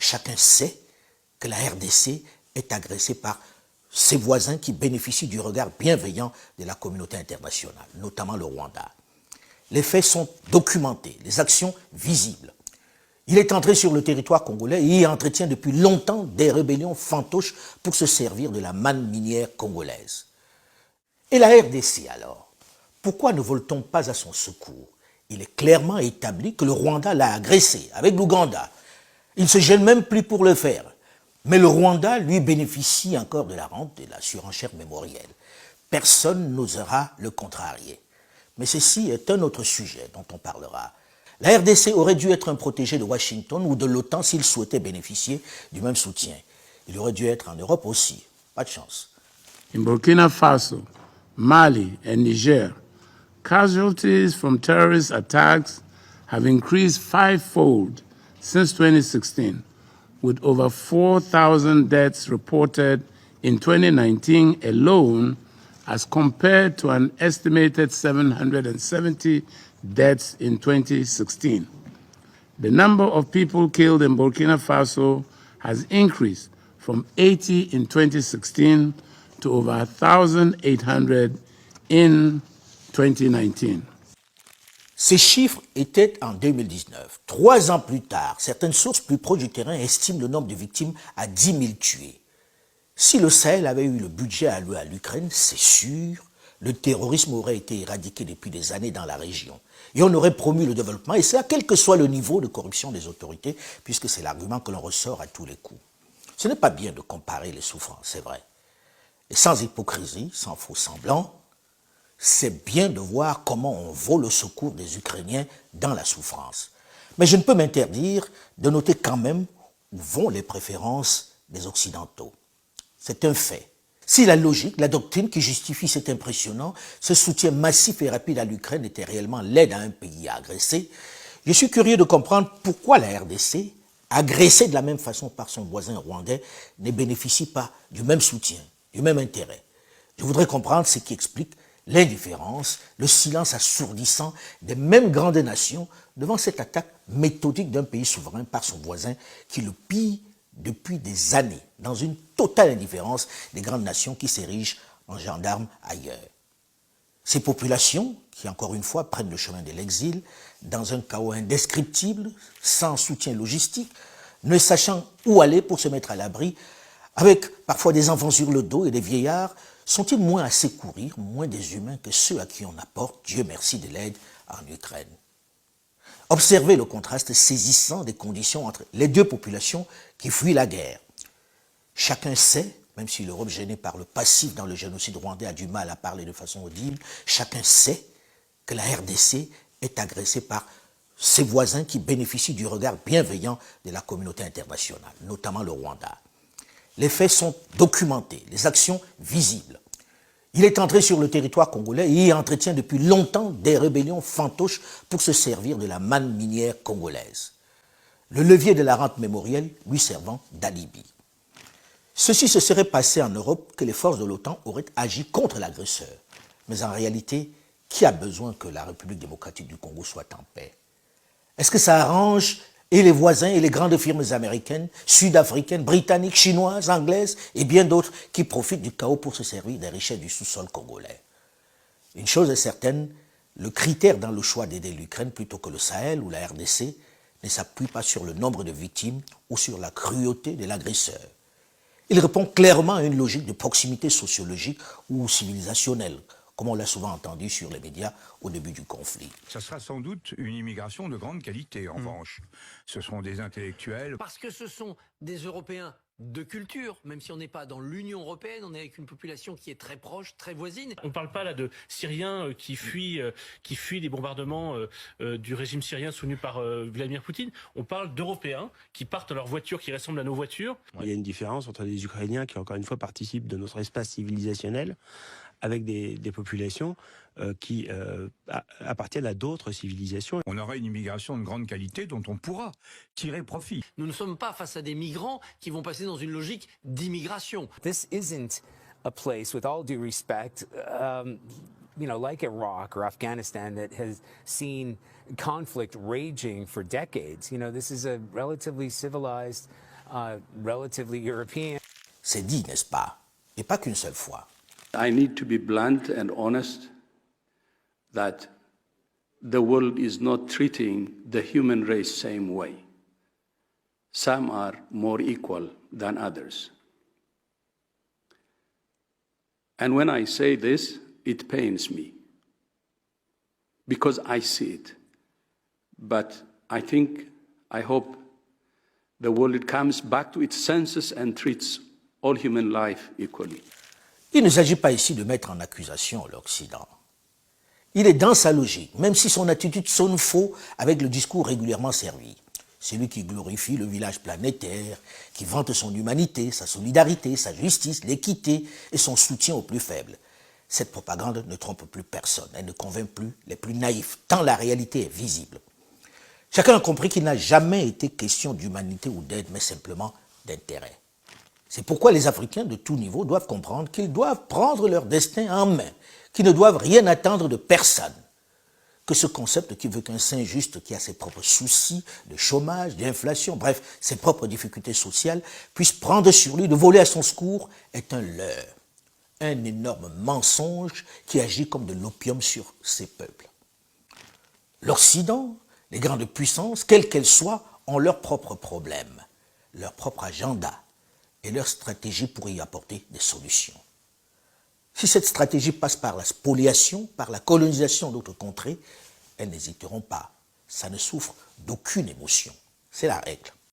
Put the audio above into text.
Chacun sait que la RDC est agressée par ses voisins qui bénéficient du regard bienveillant de la communauté internationale, notamment le Rwanda. Les faits sont documentés, les actions visibles. Il est entré sur le territoire congolais et y entretient depuis longtemps des rébellions fantoches pour se servir de la manne minière congolaise. Et la RDC alors? Pourquoi ne vole-t-on pas à son secours? Il est clairement établi que le Rwanda l'a agressé avec l'Ouganda. Il ne se gêne même plus pour le faire. Mais le Rwanda, lui, bénéficie encore de la rente de la surenchère mémorielle. Personne n'osera le contrarier. Mais ceci est un autre sujet dont on parlera. La RDC aurait dû être un protégé de Washington ou de l'OTAN s'il souhaitait bénéficier du même soutien. Il aurait dû être en Europe aussi. Pas de chance. In Burkina Faso, Mali, and Niger, casualties from terrorist attacks have increased fivefold since 2016, with over 4,000 deaths reported in 2019 alone, as compared to an estimated 770 deaths in 2016. The number of people killed in Burkina Faso has increased from 80 in 2016 to over 1,800 in 2019. Ces chiffres étaient en 2019. 3 ans plus tard, certaines sources plus proches du terrain estiment le nombre de victimes à 10 000 tués. Si le Sahel avait eu le budget alloué à l'Ukraine, c'est sûr, le terrorisme aurait été éradiqué depuis des années dans la région. Et on aurait promu le développement, et cela quel que soit le niveau de corruption des autorités, puisque c'est l'argument que l'on ressort à tous les coups. Ce n'est pas bien de comparer les souffrances, c'est vrai. Et sans hypocrisie, sans faux semblant, c'est bien de voir comment on vole au secours des Ukrainiens dans la souffrance. Mais je ne peux m'interdire de noter quand même où vont les préférences des Occidentaux. C'est un fait. Si la logique, la doctrine qui justifie cet impressionnant, ce soutien massif et rapide à l'Ukraine était réellement l'aide à un pays à agresser, je suis curieux de comprendre pourquoi la RDC, agressée de la même façon par son voisin rwandais, ne bénéficie pas du même soutien, du même intérêt. Je voudrais comprendre ce qui explique l'indifférence, le silence assourdissant des mêmes grandes nations devant cette attaque méthodique d'un pays souverain par son voisin qui le pille depuis des années, dans une totale indifférence des grandes nations qui s'érigent en gendarmes ailleurs. Ces populations, qui encore une fois prennent le chemin de l'exil, dans un chaos indescriptible, sans soutien logistique, ne sachant où aller pour se mettre à l'abri, avec parfois des enfants sur le dos et des vieillards, sont-ils moins à secourir, moins déshumains que ceux à qui on apporte, Dieu merci, de l'aide en Ukraine? Observez le contraste saisissant des conditions entre les deux populations qui fuient la guerre. Chacun sait, même si l'Europe gênée par le passif dans le génocide rwandais a du mal à parler de façon audible, chacun sait que la RDC est agressée par ses voisins qui bénéficient du regard bienveillant de la communauté internationale, notamment le Rwanda. Les faits sont documentés, les actions visibles. Il est entré sur le territoire congolais et y entretient depuis longtemps des rébellions fantoches pour se servir de la manne minière congolaise. Le levier de la rente mémorielle lui servant d'alibi. Ceci se serait passé en Europe que les forces de l'OTAN auraient agi contre l'agresseur. Mais en réalité, qui a besoin que la République démocratique du Congo soit en paix? Est-ce que ça arrange et les voisins et les grandes firmes américaines, sud-africaines, britanniques, chinoises, anglaises et bien d'autres qui profitent du chaos pour se servir des richesses du sous-sol congolais? Une chose est certaine, le critère dans le choix d'aider l'Ukraine plutôt que le Sahel ou la RDC ne s'appuie pas sur le nombre de victimes ou sur la cruauté de l'agresseur. Il répond clairement à une logique de proximité sociologique ou civilisationnelle, comme on l'a souvent entendu sur les médias au début du conflit. Ça sera sans doute une immigration de grande qualité, en revanche. Ce seront des intellectuels. Parce que ce sont des Européens de culture, même si on n'est pas dans l'Union européenne, on est avec une population qui est très proche, très voisine. On ne parle pas là de Syriens qui fuient les bombardements du régime syrien soutenu par Vladimir Poutine. On parle d'Européens qui partent dans leurs voitures qui ressemblent à nos voitures. Il y a une différence entre les Ukrainiens qui, encore une fois, participent de notre espace civilisationnel avec des populations qui appartiennent à d'autres civilisations. On aura une immigration de grande qualité dont on pourra tirer profit. Nous ne sommes pas face à des migrants qui vont passer dans une logique d'immigration. This isn't a place, with all due respect, like Iraq or Afghanistan, that has seen conflict raging for decades. This is a relatively civilized relatively European. C'est dit, n'est-ce pas? Et pas qu'une seule fois. I need to be blunt and honest that the world is not treating the human race same way. Some are more equal than others. And when I say this, it pains me because I see it. But I hope the world comes back to its senses and treats all human life equally. Il ne s'agit pas ici de mettre en accusation l'Occident. Il est dans sa logique, même si son attitude sonne faux avec le discours régulièrement servi. Celui qui glorifie le village planétaire, qui vante son humanité, sa solidarité, sa justice, l'équité et son soutien aux plus faibles. Cette propagande ne trompe plus personne, elle ne convainc plus les plus naïfs, tant la réalité est visible. Chacun a compris qu'il n'a jamais été question d'humanité ou d'aide, mais simplement d'intérêt. C'est pourquoi les Africains de tout niveau doivent comprendre qu'ils doivent prendre leur destin en main, qu'ils ne doivent rien attendre de personne. Que ce concept qui veut qu'un saint juste qui a ses propres soucis de chômage, d'inflation, bref, ses propres difficultés sociales, puisse prendre sur lui de voler à son secours est un leurre, un énorme mensonge qui agit comme de l'opium sur ces peuples. L'Occident, les grandes puissances, quelles qu'elles soient, ont leurs propres problèmes, leur propre agenda et leur stratégie pour y apporter des solutions. Si cette stratégie passe par la spoliation, par la colonisation d'autres contrées, elles n'hésiteront pas. Ça ne souffre d'aucune émotion. C'est la règle.